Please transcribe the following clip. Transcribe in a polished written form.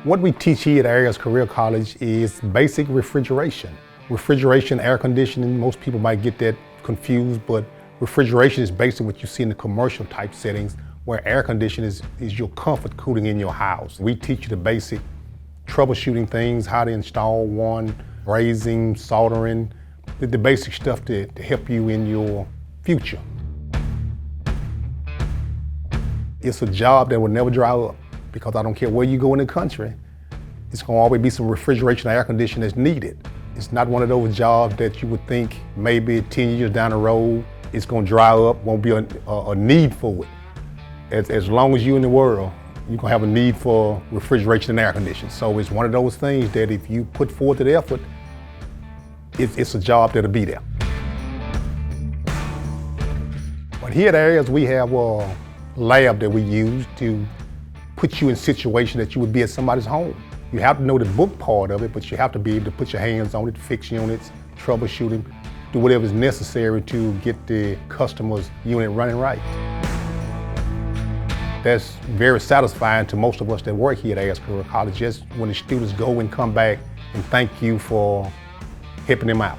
What we teach here at Ayers Career College is basic refrigeration. Refrigeration, air conditioning, most people might get that confused, but refrigeration is basically what you see in the commercial type settings where air conditioning is your comfort cooling in your house. We teach you the basic troubleshooting things, how to install one, brazing, soldering, the basic stuff to help you in your future. It's a job that will never dry up because I don't care where you go in the country, it's going to always be some refrigeration or air conditioning that's needed. It's not one of those jobs that you would think maybe 10 years down the road, it's going to dry up, won't be a need for it. As long as you're in the world, you're going to have a need for refrigeration and air conditioning. So it's one of those things that if you put forth the effort, it's a job that'll be there. But here at Ayers, we have a lab that we use to put you in situations that you would be at somebody's home. You have to know the book part of it, but you have to be able to put your hands on it, fix units, troubleshoot them, do whatever is necessary to get the customer's unit running right. That's very satisfying to most of us that work here at Ayers Career College, just when the students go and come back and thank you for helping them out.